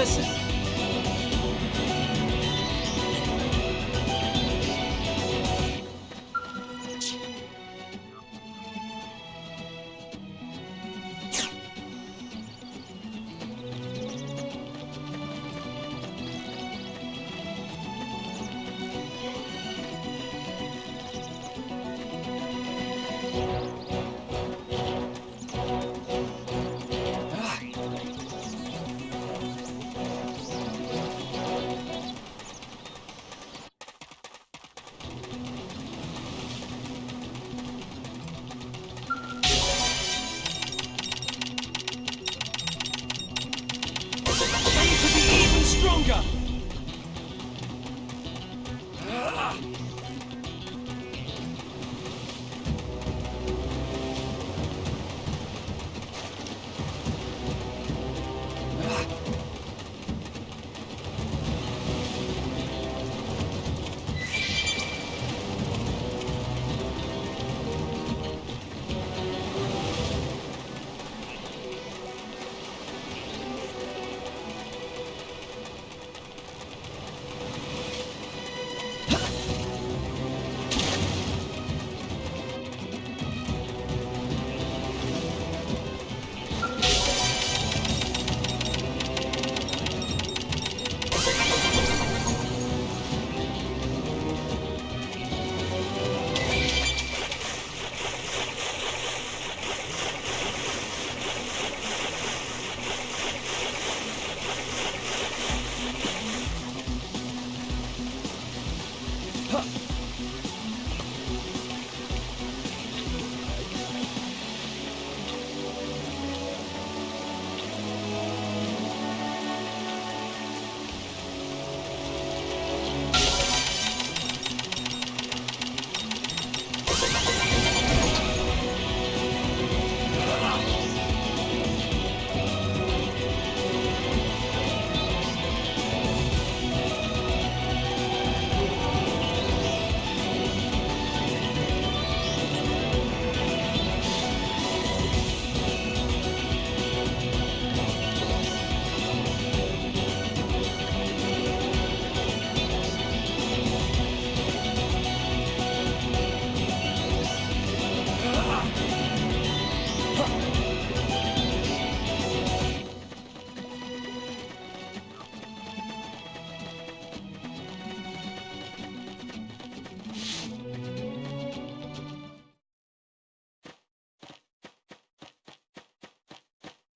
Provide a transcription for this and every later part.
listen. Stronger!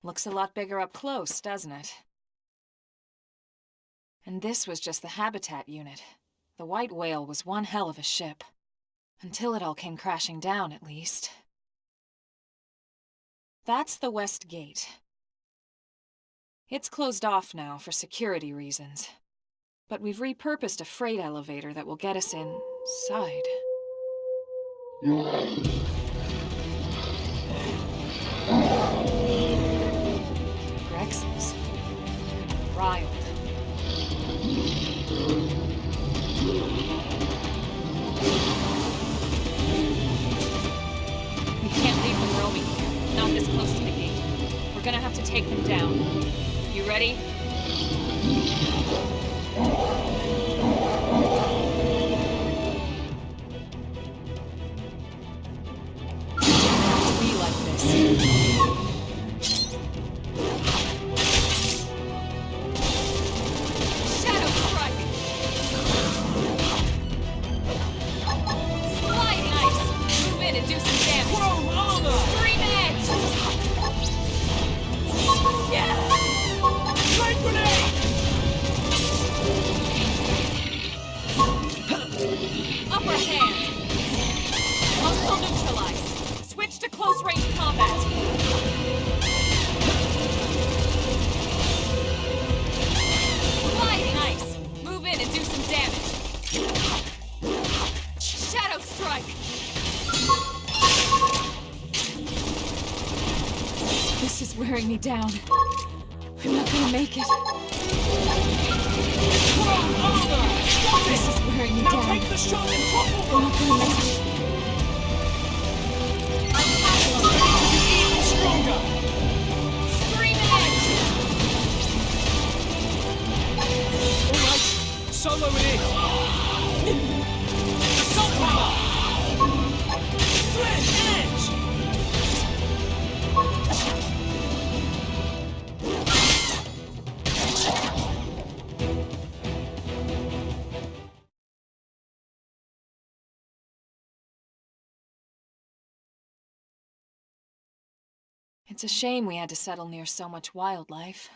Looks a lot bigger up close, doesn't it? And this was just the habitat unit. The White Whale was one hell of a ship. Until it all came crashing down, at least. That's the West Gate. It's closed off now for security reasons. But we've repurposed a freight elevator that will get us inside. Grexes. Riled. We can't leave them roaming here, not this close to the gate. We're gonna have to take them down. You ready? Be like this. Wearing me down. I'm not gonna make it. This is wearing me down. Now take the shot and topple I'm not gonna make it. even stronger. Scream edge! Assault armor! Switch edge! It's a shame we had to settle near so much wildlife.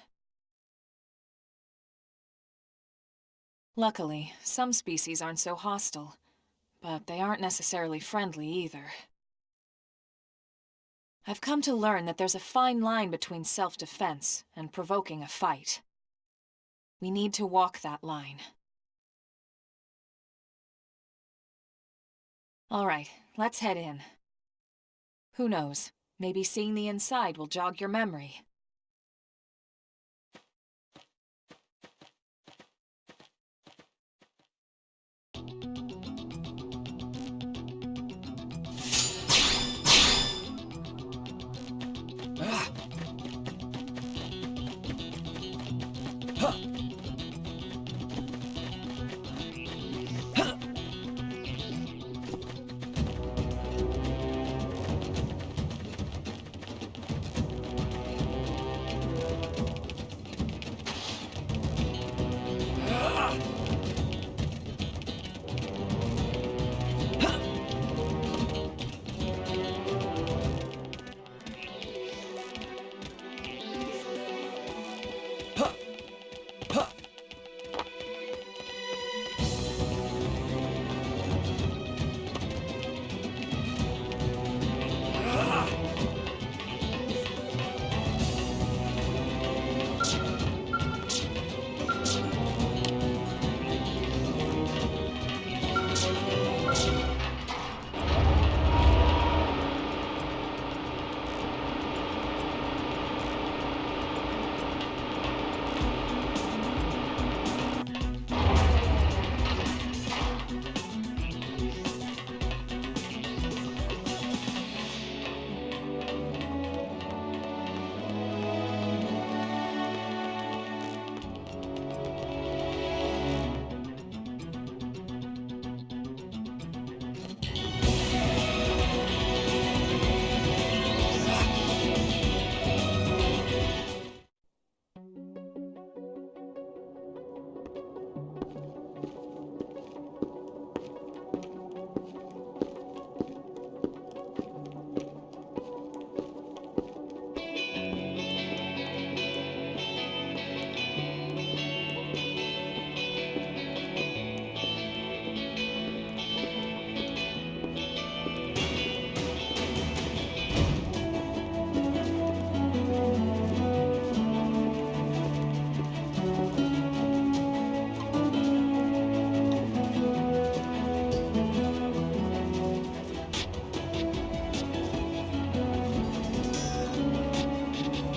Luckily, some species aren't so hostile, but they aren't necessarily friendly either. I've come to learn that there's a fine line between self-defense and provoking a fight. We need to walk that line. All right, let's head in. Who knows? Maybe seeing the inside will jog your memory.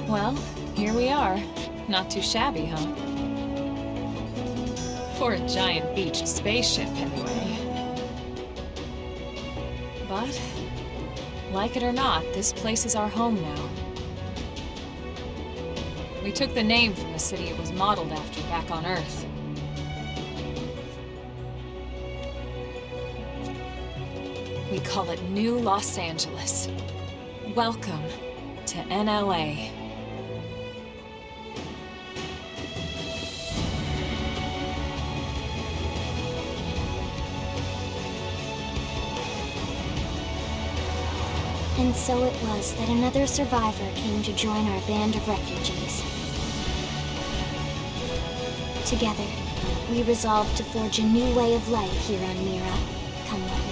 Well, here we are. Not too shabby, huh? For a giant beached spaceship, anyway. But, like it or not, this place is our home now. We took the name from the city it was modeled after back on Earth. We call it New Los Angeles. Welcome to NLA. And so it was that another survivor came to join our band of refugees. Together, we resolved to forge a new way of life here on Mira, come what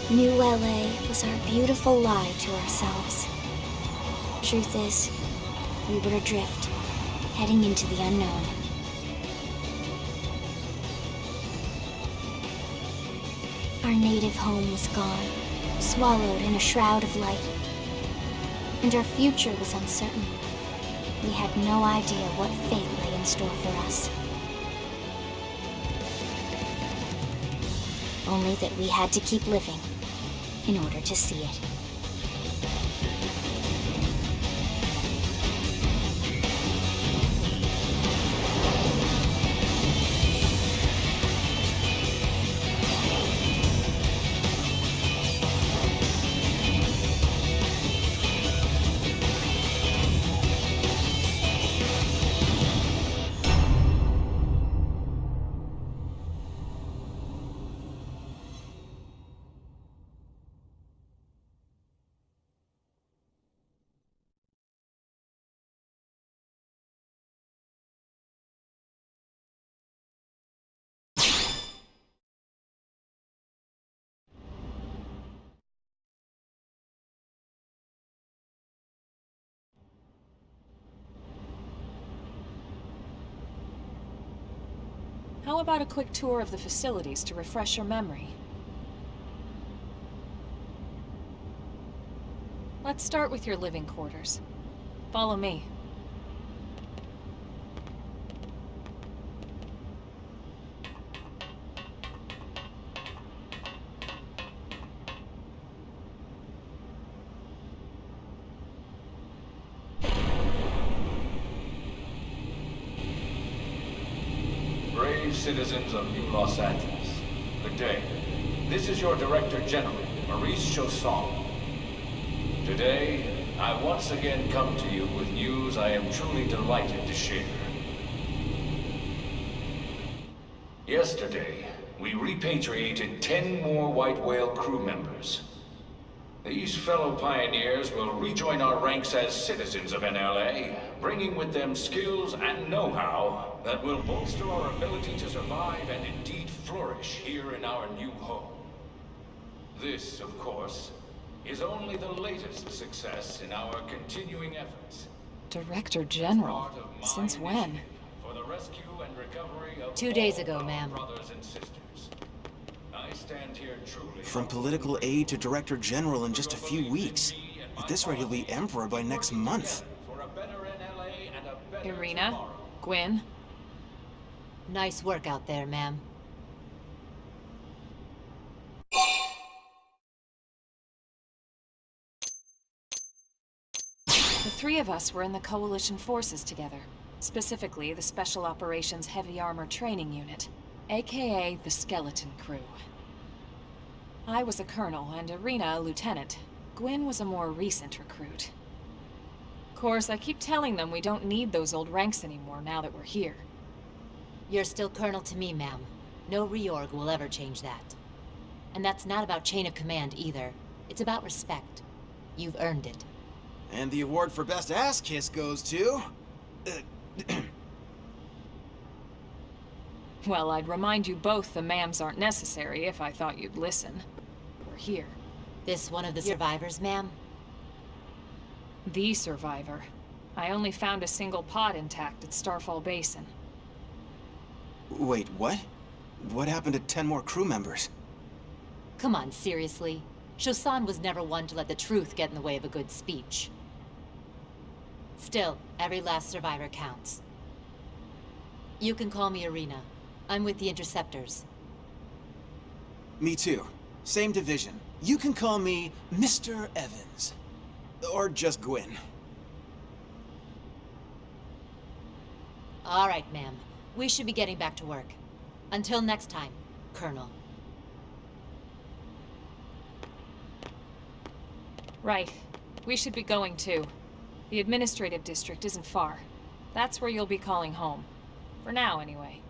may. New LA was our beautiful lie to ourselves. Truth is, we were adrift, heading into the unknown. Our native home was gone, swallowed in a shroud of light. And our future was uncertain. We had no idea what fate lay in store for us. Only that we had to keep living in order to see it. How about a quick tour of the facilities to refresh your memory? Let's start with your living quarters. Follow me. Brave citizens of New Los Angeles, good day. This is your Director General, Maurice Chausson. Today, I once again come to you with news I am truly delighted to share. Yesterday, we repatriated 10 more White Whale crew members. These fellow pioneers will rejoin our ranks as citizens of NLA, bringing with them skills and know-how that will bolster our ability to survive and indeed flourish here in our new home. This, of course, is only the latest success in our continuing efforts. Director General? Since when? For the rescue and recovery of 2 days all ago, our ma'am. brothers and sisters. I stand here truly From political aide to Director General in just a few weeks. At this rate, he'll be Emperor by next month. for a better NLA and a better Irina? tomorrow. Gwyn? Nice work out there, ma'am. The three of us were in the Coalition forces together. Specifically, the Special Operations Heavy Armor Training Unit, aka the Skeleton Crew. I was a colonel and Irina a lieutenant. Gwyn was a more recent recruit. Of course, I keep telling them we don't need those old ranks anymore now that we're here. You're still Colonel to me, ma'am. No reorg will ever change that. And that's not about chain of command either. It's about respect. You've earned it. And the award for Best Ass Kiss goes to... Well, I'd remind you both the ma'ams aren't necessary if I thought you'd listen. We're here. This one of the survivors, ma'am? The survivor. I only found a single pod intact at Starfall Basin. Wait, what? What happened to 10 more crew members? Come on, seriously? Chausson was never one to let the truth get in the way of a good speech. Still, every last survivor counts. You can call me Irina. I'm with the Interceptors. Me too. Same division. You can call me Mr. Evans. Or just Gwyn. All right, ma'am. We should be getting back to work. Until next time, Colonel. Right. We should be going too. The administrative district isn't far. That's where you'll be calling home. For now, anyway.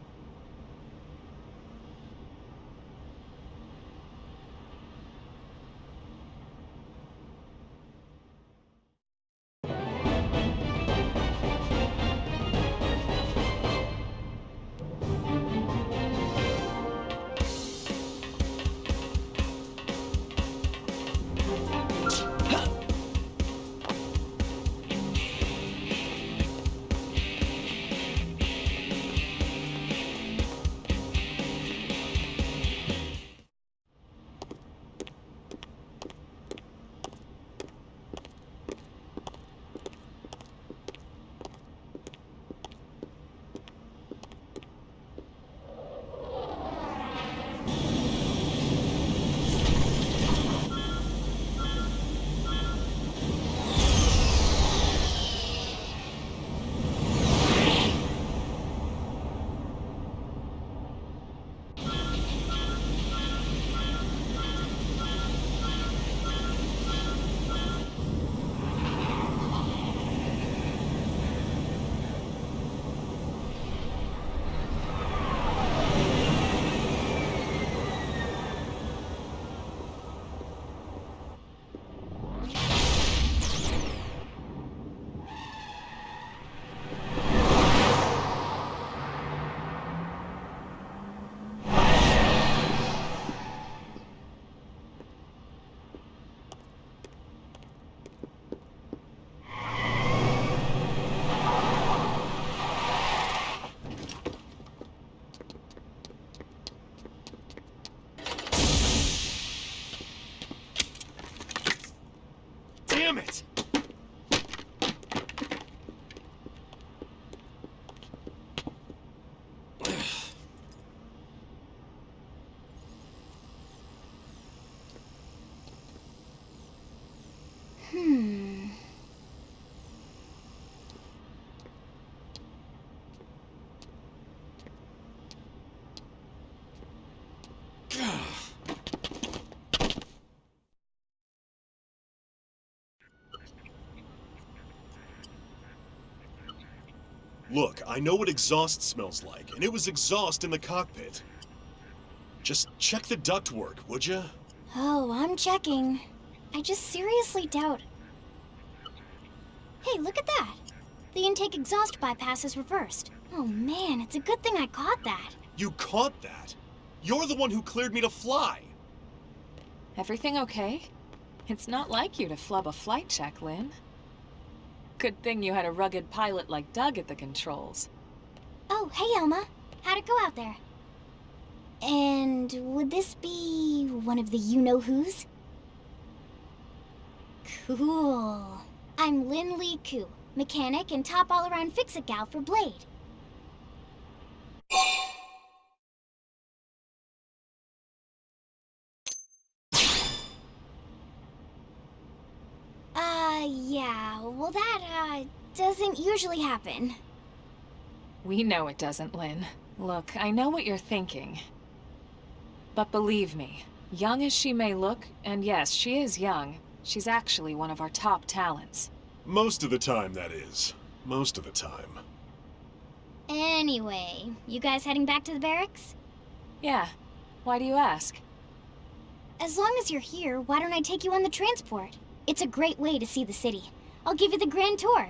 Look, I know what exhaust smells like, and it was exhaust in the cockpit. Just check the ductwork, would you? Oh, I'm checking. I just seriously doubt... Hey, look at that! The intake exhaust bypass is reversed. Oh man, it's a good thing I caught that. You caught that? You're the one who cleared me to fly! Everything okay? It's not like you to flub a flight check, Lynn. Good thing you had a rugged pilot like Doug at the controls. Oh, hey Elma. How'd it go out there? And would this be one of the you-know-whos? Cool. I'm Lynn Lee Koo, mechanic and top all-around fix-it gal for Blade. Yeah, well that, doesn't usually happen. We know it doesn't, Lynn. Look, I know what you're thinking. But believe me, young as she may look, and yes, she is young, she's actually one of our top talents. Most of the time, that is. Most of the time. Anyway, you guys heading back to the barracks? Yeah. Why do you ask? As long as you're here, why don't I take you on the transport? It's a great way to see the city. I'll give you the grand tour.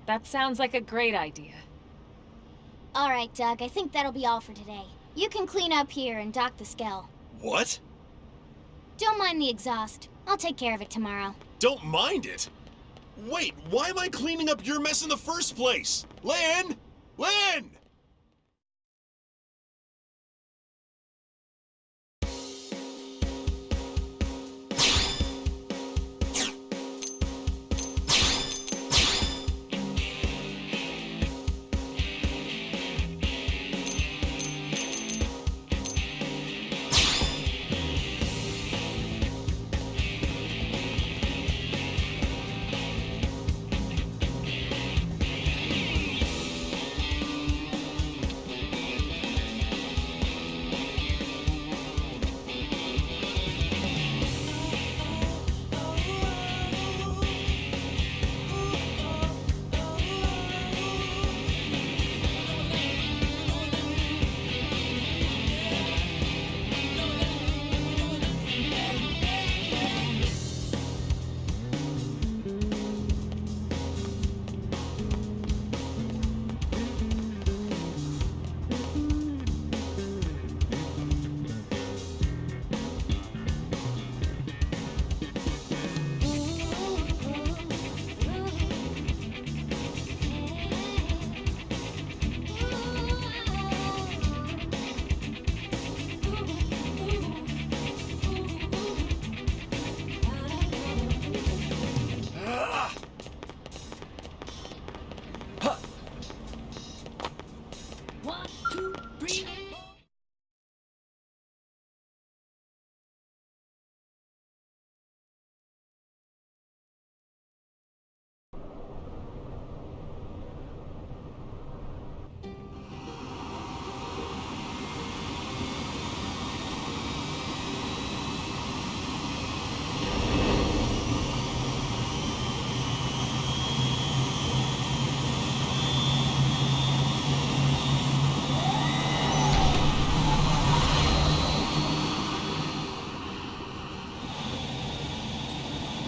That sounds like a great idea. All right, Doug, I think that'll be all for today. You can clean up here and dock the Skell. What? Don't mind the exhaust. I'll take care of it tomorrow. Don't mind it? Wait, why am I cleaning up your mess in the first place? Lynn! Lynn!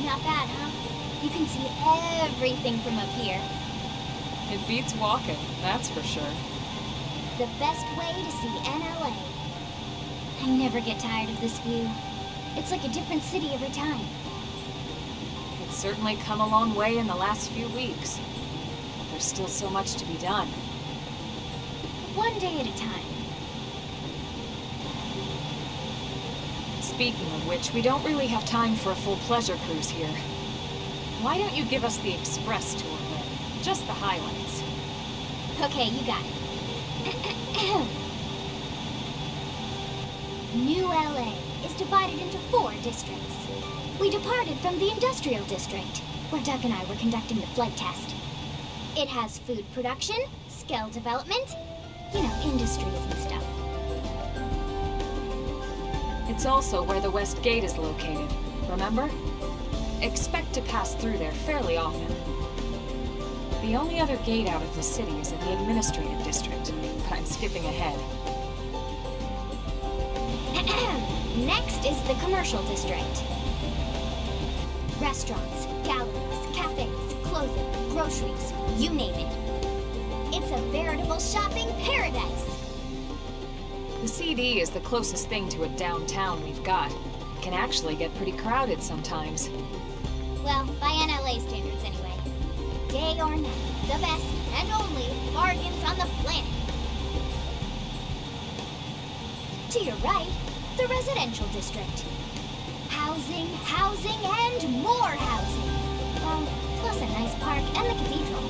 Not bad, huh? You can see everything from up here. It beats walking, that's for sure. The best way to see NLA. I never get tired of this view. It's like a different city every time. It's certainly come a long way in the last few weeks. But there's still so much to be done. One day at a time. Speaking of which, we don't really have time for a full pleasure cruise here. Why don't you give us the express tour, then? Just the highlights. Okay, you got it. New LA is divided into 4 districts. We departed from the Industrial District, where Doug and I were conducting the flight test. It has food production, skill development, you know, industries and stuff. It's also where the West Gate is located, remember? Expect to pass through there fairly often. The The only other gate out of the city is in the administrative district, but I'm skipping ahead. Next is the commercial district. Restaurants, galleries, cafes, clothing, groceries, you name it. It's a veritable shopping paradise. The CD is the closest thing to a downtown we've got. It can actually get pretty crowded sometimes. Well, by NLA standards anyway. Day or night, the best and only bargains on the planet. To your right, the residential district. Housing, housing, and more housing. Well, plus a nice park and the cathedral.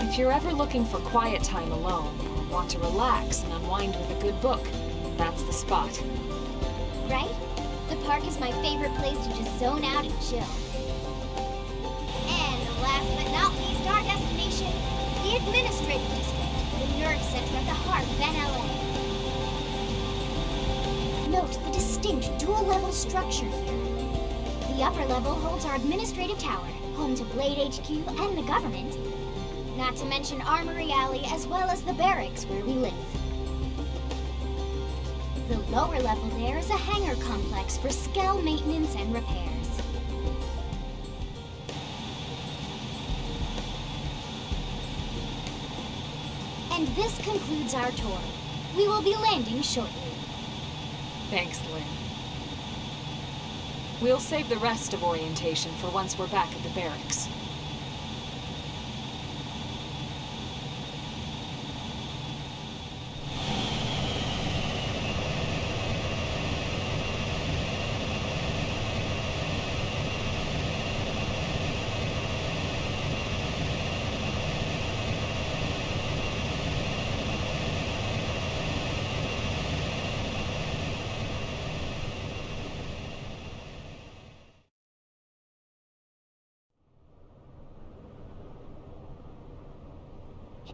If you're ever looking for quiet time alone, or want to relax and unwind with a good book, that's the spot. Right? The park is my favorite place to just zone out and chill. And last but not least, our destination, the administrative district, the nerd center at the heart of NLA. Note the distinct dual-level structure here. The upper level holds our administrative tower, home to Blade HQ and the government. Not to mention Armory Alley as well as the barracks where we live. The lower level there is a hangar complex for Skell maintenance and repairs. And this concludes our tour. We will be landing shortly. Thanks, Lynn. We'll save the rest of orientation for once we're back at the barracks.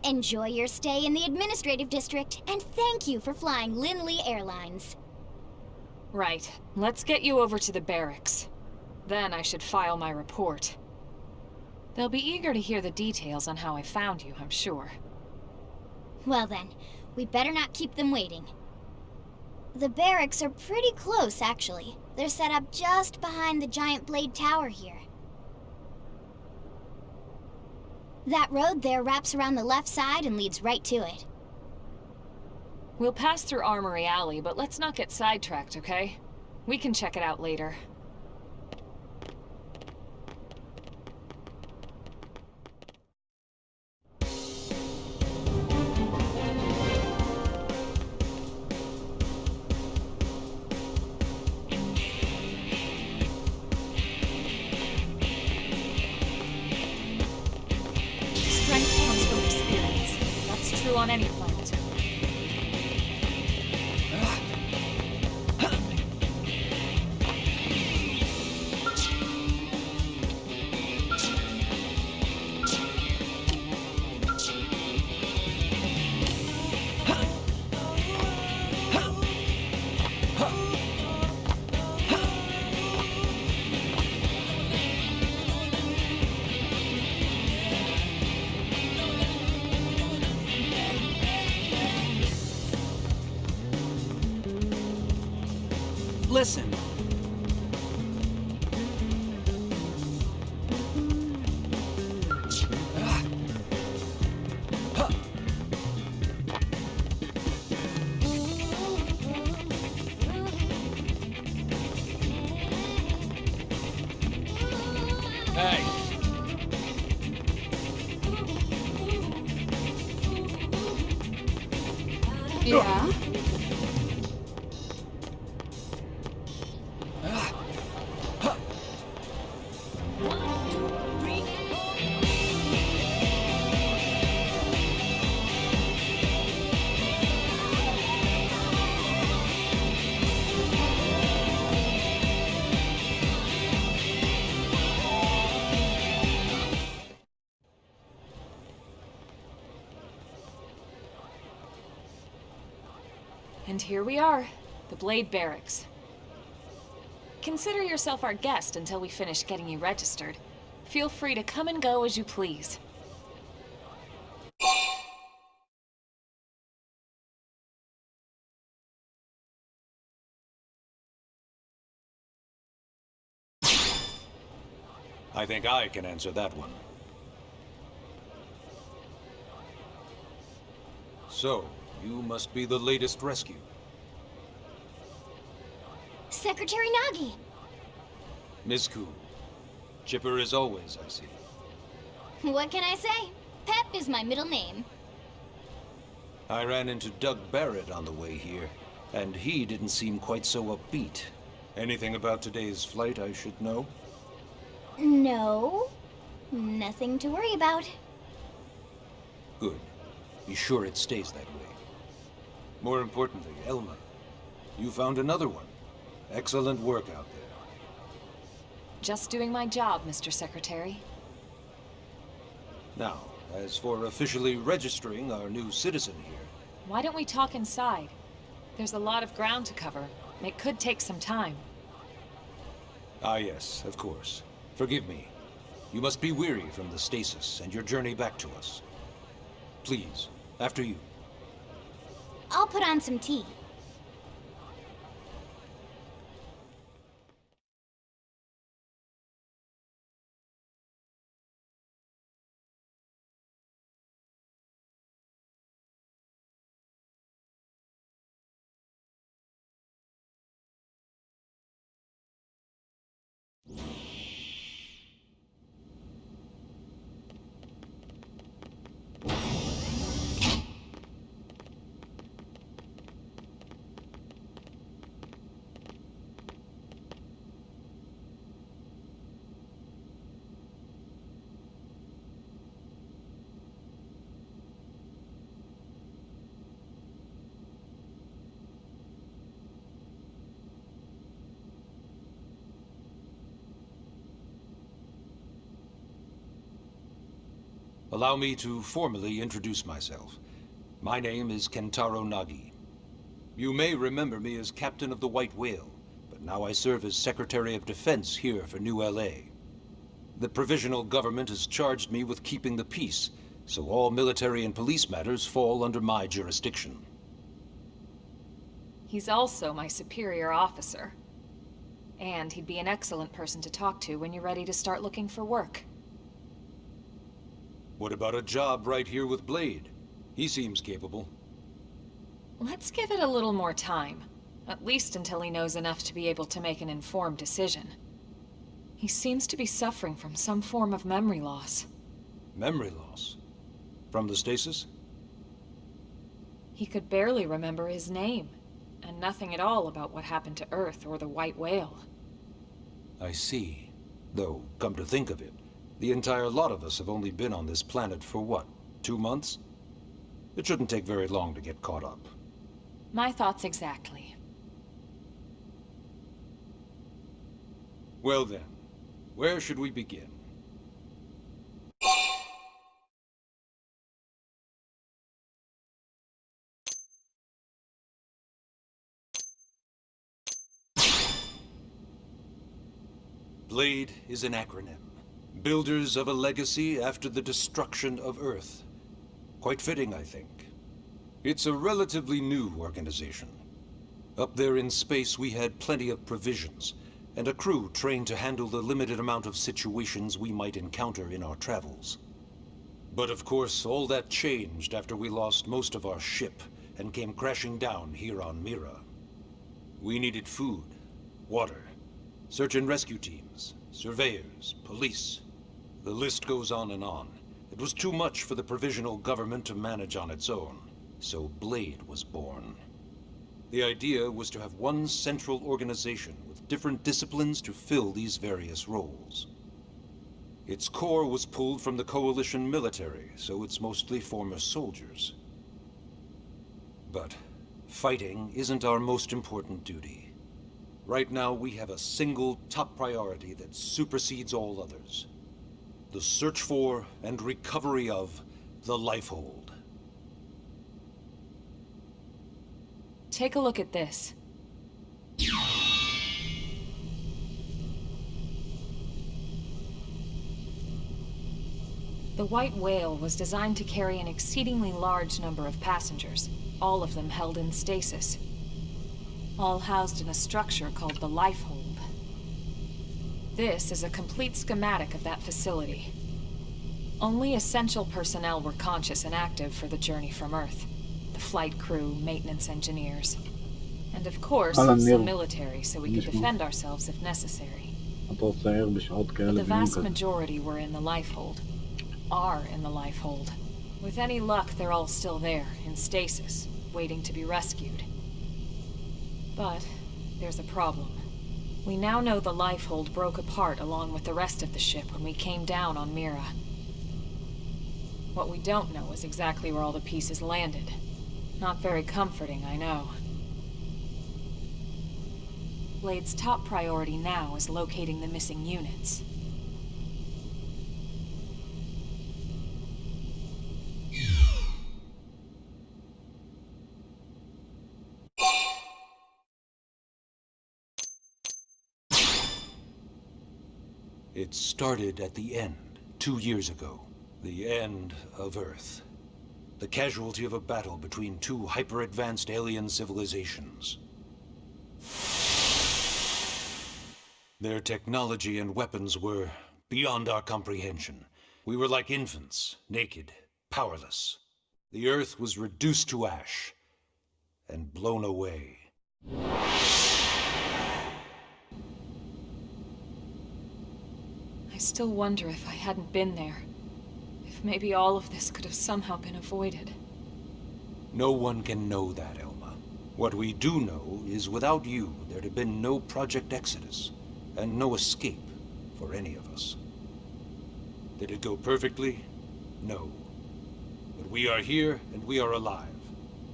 Enjoy your stay in the administrative district, and thank you for flying Linley Airlines. Right. Let's get you over to the barracks. Then I should file my report. They'll be eager to hear the details on how I found you, I'm sure. Well then, we better not keep them waiting. The barracks are pretty close, actually. They're set up just behind the giant blade tower here. That road there wraps around the left side and leads right to it. We'll pass through Armory Alley, but let's not get sidetracked, okay? We can check it out later. Strength comes from experience. That's true on any planet. Listen. Hey. Yeah? And here we are, the Blade Barracks. Consider yourself our guest until we finish getting you registered. Feel free to come and go as you please. I think I can answer that one. So, you must be the latest rescue. Secretary Nagi! Miss Cool. Chipper as always, I see. What can I say? Pep is my middle name. I ran into Doug Barrett on the way here, and he didn't seem quite so upbeat. Anything about today's flight I should know? No. Nothing to worry about. Good. Be sure it stays that way. More importantly, Elma, you found another one. Excellent work out there. Just doing my job, Mr. Secretary. Now, as for officially registering our new citizen here... Why don't we talk inside? There's a lot of ground to cover. It could take some time. Ah yes, of course. Forgive me. You must be weary from the stasis and your journey back to us. Please, after you. I'll put on some tea. Allow me to formally introduce myself. My name is Kentaro Nagi. You may remember me as Captain of the White Whale, but now I serve as Secretary of Defense here for New LA. The provisional government has charged me with keeping the peace, so all military and police matters fall under my jurisdiction. He's also my superior officer. And he'd be an excellent person to talk to when you're ready to start looking for work. What about a job right here with Blade? He seems capable. Let's give it a little more time. At least until he knows enough to be able to make an informed decision. He seems to be suffering from some form of memory loss. Memory loss? From the stasis? He could barely remember his name, and nothing at all about what happened to Earth or the White Whale. I see. Though, come to think of it, the entire lot of us have only been on this planet for what, 2 months? It shouldn't take very long to get caught up. My thoughts exactly. Well then, where should we begin? Blade is an acronym. Builders of a legacy after the destruction of Earth. Quite fitting, I think. It's a relatively new organization. Up there in space, we had plenty of provisions, and a crew trained to handle the limited amount of situations we might encounter in our travels. But of course, all that changed after we lost most of our ship and came crashing down here on Mira. We needed food, water, search and rescue teams, surveyors, police. The list goes on and on. It was too much for the provisional government to manage on its own, so Blade was born. The idea was to have one central organization with different disciplines to fill these various roles. Its core was pulled from the Coalition military, so it's mostly former soldiers. But fighting isn't our most important duty. Right now, we have a single top priority that supersedes all others. The search for and recovery of the Lifehold. Take a look at this. The White Whale was designed to carry an exceedingly large number of passengers, all of them held in stasis. All housed in a structure called the Lifehold. This is a complete schematic of that facility. Only essential personnel were conscious and active for the journey from Earth. The flight crew, maintenance engineers. And of course, على some النيل military so we could defend ourselves if necessary. هتوصير بشعوط But كاملة the vast بينقذ. majority were in the lifehold. Are in the lifehold. With any luck, they're all still there, in stasis, waiting to be rescued. But there's a problem. We now know the lifehold broke apart along with the rest of the ship when we came down on Mira. What we don't know is exactly where all the pieces landed. Not very comforting, I know. Blade's top priority now is locating the missing units. It started at the end, 2 years ago. The end of Earth. The casualty of a battle between two hyper-advanced alien civilizations. Their technology and weapons were beyond our comprehension. We were like infants, naked, powerless. The Earth was reduced to ash and blown away. I still wonder if I hadn't been there. If maybe all of this could have somehow been avoided. No one can know that, Elma. What we do know is without you, there'd have been no Project Exodus, and no escape for any of us. Did it go perfectly? No. But we are here, and we are alive.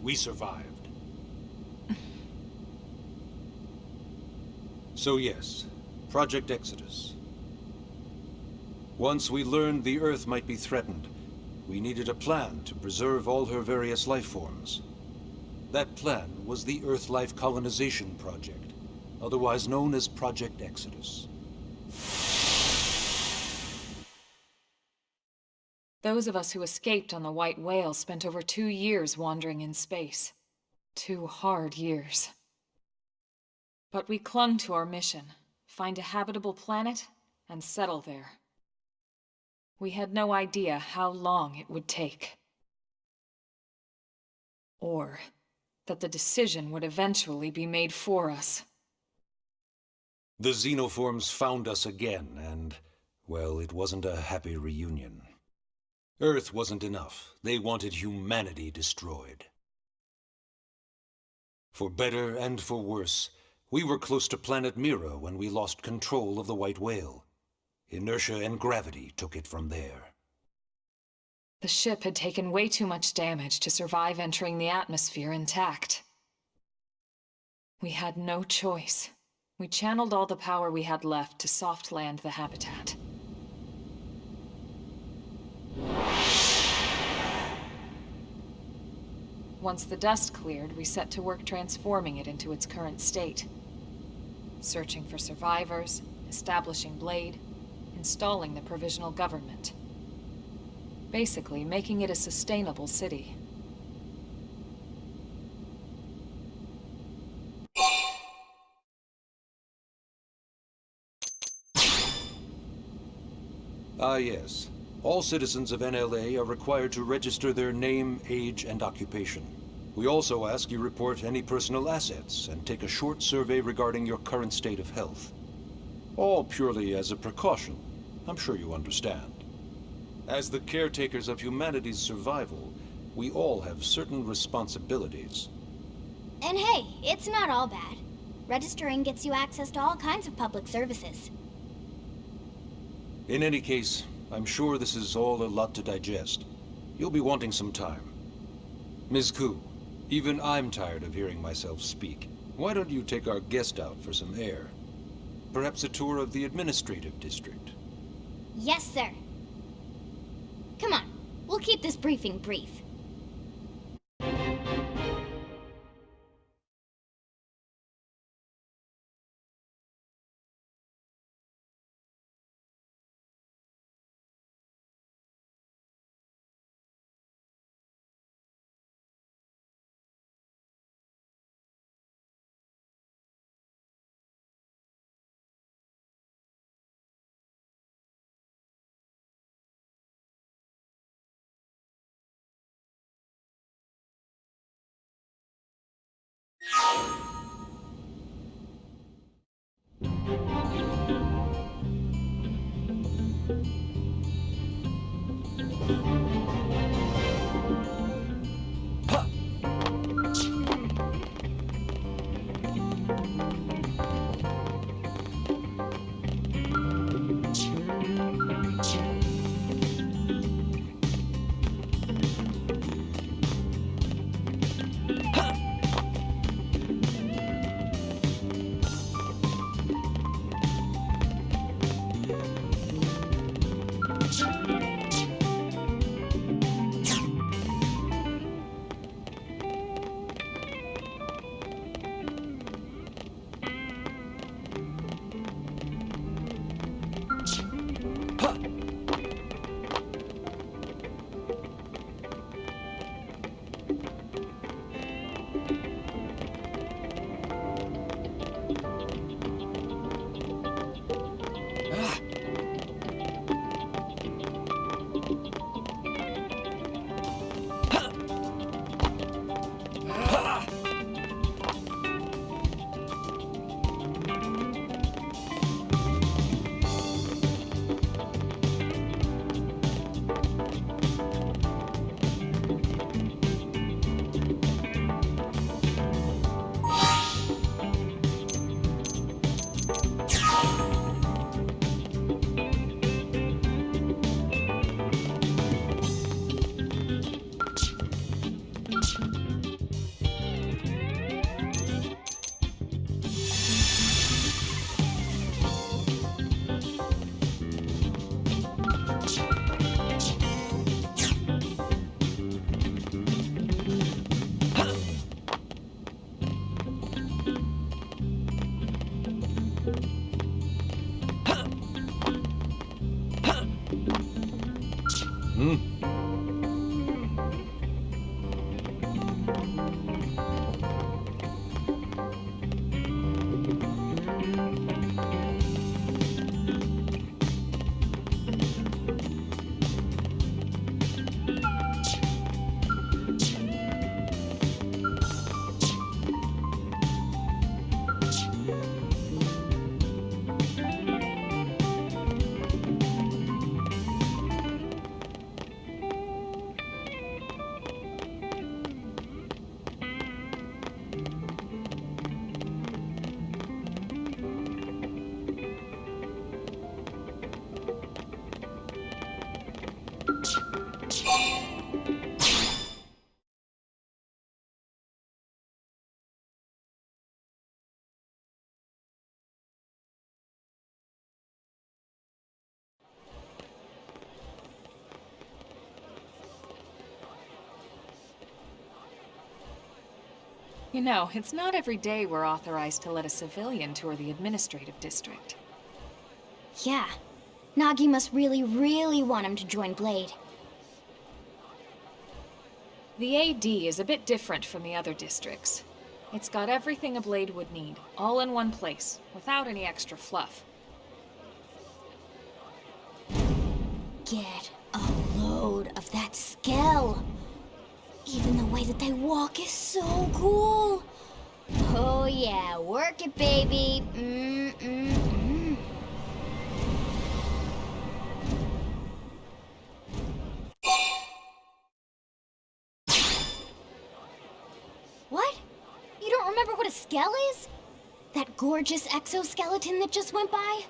We survived. So yes, Project Exodus. Once we learned the Earth might be threatened, we needed a plan to preserve all her various life forms. That plan was the Earth Life Colonization Project, otherwise known as Project Exodus. Those of us who escaped on the White Whale spent over 2 years wandering in space. 2 hard years. But we clung to our mission, find a habitable planet, and settle there. We had no idea how long it would take. Or that the decision would eventually be made for us. The xenoforms found us again, and, well, it wasn't a happy reunion. Earth wasn't enough. They wanted humanity destroyed. For better and for worse, we were close to planet Mira when we lost control of the White Whale. Inertia and gravity took it from there. The ship had taken way too much damage to survive entering the atmosphere intact. We had no choice. We channeled all the power we had left to soft land the habitat. Once the dust cleared, we set to work transforming it into its current state. Searching for survivors, establishing Blade, installing the provisional government. Basically, making it a sustainable city. Ah, yes. All citizens of NLA are required to register their name, age, and occupation. We also ask you report any personal assets and take a short survey regarding your current state of health. All purely as a precaution. I'm sure you understand. As the caretakers of humanity's survival, we all have certain responsibilities. And hey, it's not all bad. Registering gets you access to all kinds of public services. In any case, I'm sure this is all a lot to digest. You'll be wanting some time. Ms. Ku, even I'm tired of hearing myself speak. Why don't you take our guest out for some air? Perhaps a tour of the administrative district. Yes, sir. Come on, we'll keep this briefing brief. You know, it's not every day we're authorized to let a civilian tour the administrative district. Yeah. Nagi must really, really want him to join Blade. The AD is a bit different from the other districts. It's got everything a Blade would need, all in one place, without any extra fluff. Get a load of that Skell. Even the way that they walk is so cool. Oh yeah, work it, baby. What? You don't remember what a Skell is? That gorgeous exoskeleton that just went by?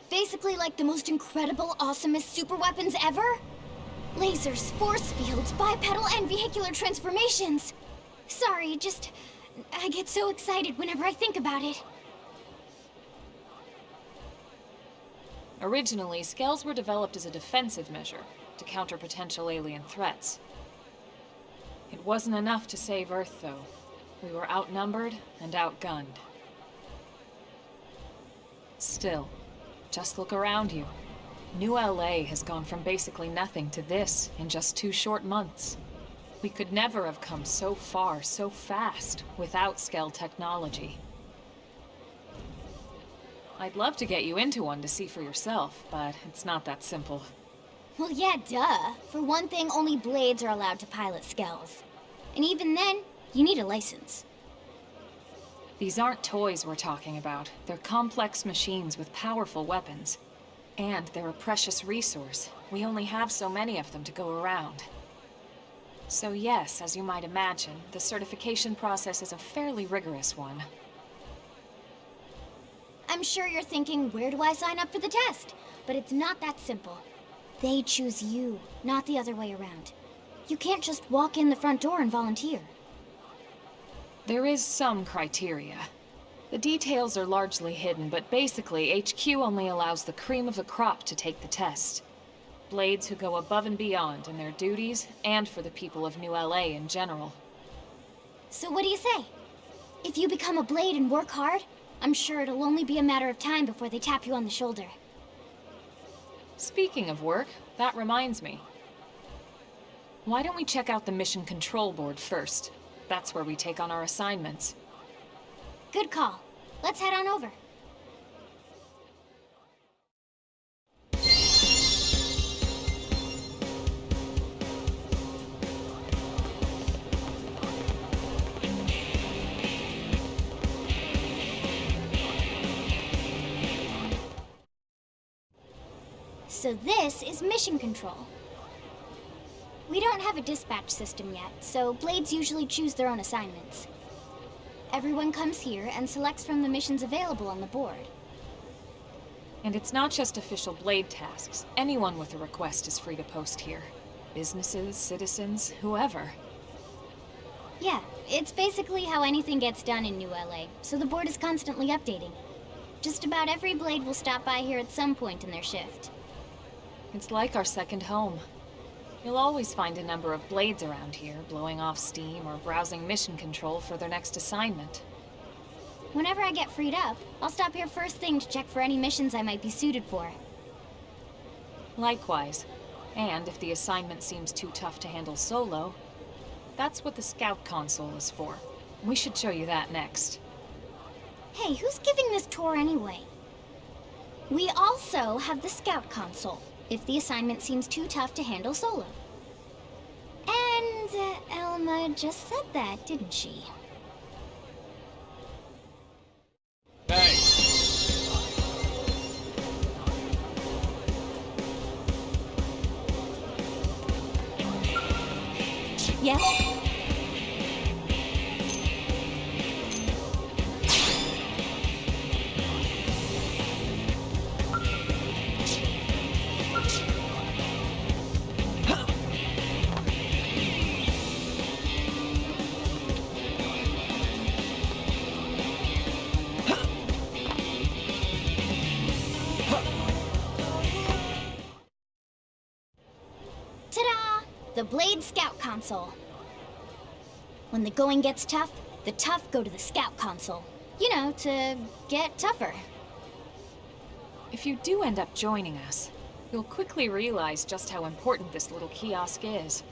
Basically like the most incredible, awesomest super weapons ever? Lasers, force fields, bipedal and vehicular transformations. Sorry, I get so excited whenever I think about it. Originally, Skells were developed as a defensive measure to counter potential alien threats. It wasn't enough to save Earth, though. We were outnumbered and outgunned. Still, just look around you. New LA has gone from basically nothing to this in just 2 short months. We could never have come so far, so fast, without Skell technology. I'd love to get you into one to see for yourself, but it's not that simple. Well, yeah, duh. For one thing, only Blades are allowed to pilot Skells. And even then, you need a license. These aren't toys we're talking about. They're complex machines with powerful weapons. And they're a precious resource. We only have so many of them to go around. So yes, as you might imagine, the certification process is a fairly rigorous one. I'm sure you're thinking, where do I sign up for the test? But it's not that simple. They choose you, not the other way around. You can't just walk in the front door and volunteer. There is some criteria. The details are largely hidden, but basically, HQ only allows the cream of the crop to take the test. Blades who go above and beyond in their duties, and for the people of New LA in general. So what do you say? If you become a Blade and work hard, I'm sure it'll only be a matter of time before they tap you on the shoulder. Speaking of work, that reminds me. Why don't we check out the Mission Control Board first? That's where we take on our assignments. Good call. Let's head on over. So this is Mission Control. We don't have a dispatch system yet, so Blades usually choose their own assignments. Everyone comes here and selects from the missions available on the board. And it's not just official Blade tasks. Anyone with a request is free to post here. Businesses, citizens, whoever. Yeah, it's basically how anything gets done in New LA, so the board is constantly updating. Just about every Blade will stop by here at some point in their shift. It's like our second home. You'll always find a number of Blades around here, blowing off steam or browsing mission control for their next assignment. Whenever I get freed up, I'll stop here first thing to check for any missions I might be suited for. Likewise. And if the assignment seems too tough to handle solo, that's what the Scout Console is for. We should show you that next. Hey, who's giving this tour anyway? We also have the Scout Console, if the assignment seems too tough to handle solo. And Elma just said that, didn't she? Hey! Yes? Ta-da! The Blade Scout Console. When the going gets tough, The tough go to the scout console. You know, to get tougher. If you do end up joining us, you'll quickly realize just how important this little kiosk is.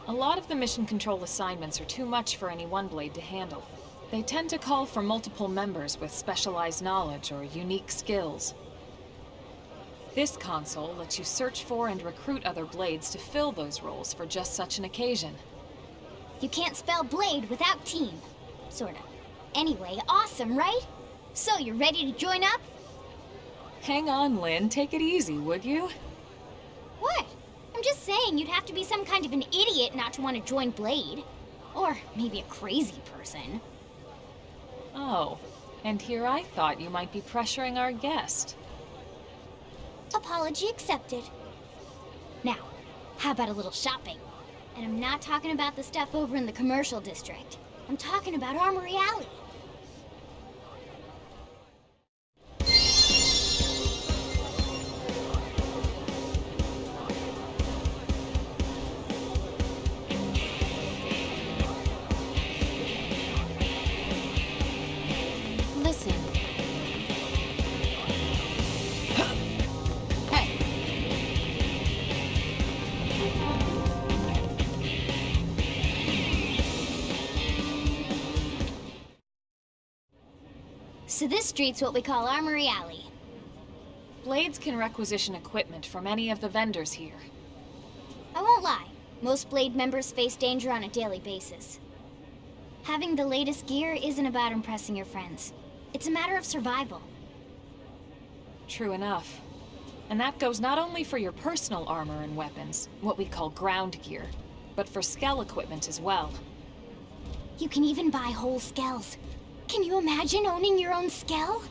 A lot of the mission control assignments are too much for any one blade to handle. They tend to call for multiple members with specialized knowledge or unique skills. This console lets you search for and recruit other blades to fill those roles for just such an occasion. You can't spell blade without team. Sorta. Anyway, awesome, right? So, you're ready to join up? Hang on, Lynn. Take it easy, would you? What? I'm just saying you'd have to be some kind of an idiot not to want to join Blade. Or maybe a crazy person. Oh, and here I thought you might be pressuring our guest. Apology accepted. Now, how about a little shopping? And I'm not talking about the stuff over in the commercial district. I'm talking about Armory Alley. Listen. Hey. So this street's what we call Armory Alley. Blades can requisition equipment from any of the vendors here. I won't lie, most Blade members face danger on a daily basis. Having the latest gear isn't about impressing your friends. It's a matter of survival. True enough. And that goes not only for your personal armor and weapons, what we call ground gear, but for skell equipment as well. You can even buy whole skells. Can you imagine owning your own skell?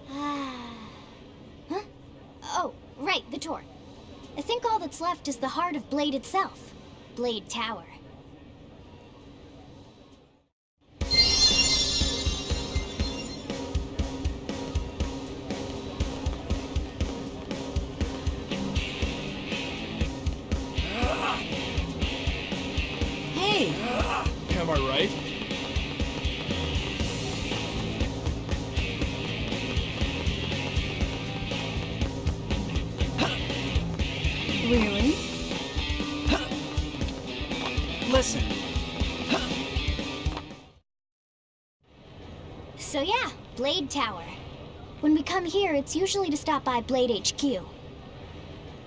Huh? Oh, right, the tour. I think all that's left is the heart of Blade itself. Blade Tower. Hey! Am I right? Really? Listen. So yeah, Blade Tower. When we come here, it's usually to stop by Blade HQ.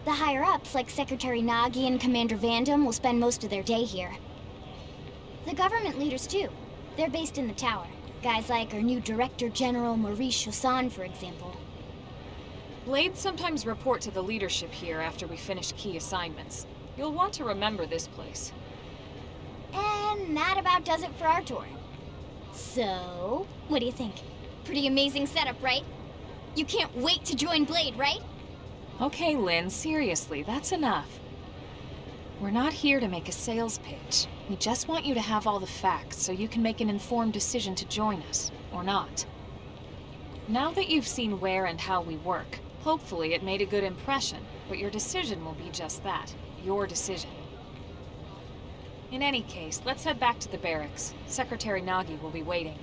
The higher-ups, like Secretary Nagi and Commander Vandam, will spend most of their day here. The government leaders, too. They're based in the tower. Guys like our new Director General Maurice Chassan, for example. Blades sometimes report to the leadership here after we finish key assignments. You'll want to remember this place. And that about does it for our tour. So, what do you think? Pretty amazing setup, right? You can't wait to join Blade, right? Okay, Lynn, seriously, that's enough. We're not here to make a sales pitch. We just want you to have all the facts so you can make an informed decision to join us, or not. Now that you've seen where and how we work, hopefully it made a good impression, but your decision will be just that, your decision. In any case, let's head back to the barracks. Secretary Nagi will be waiting.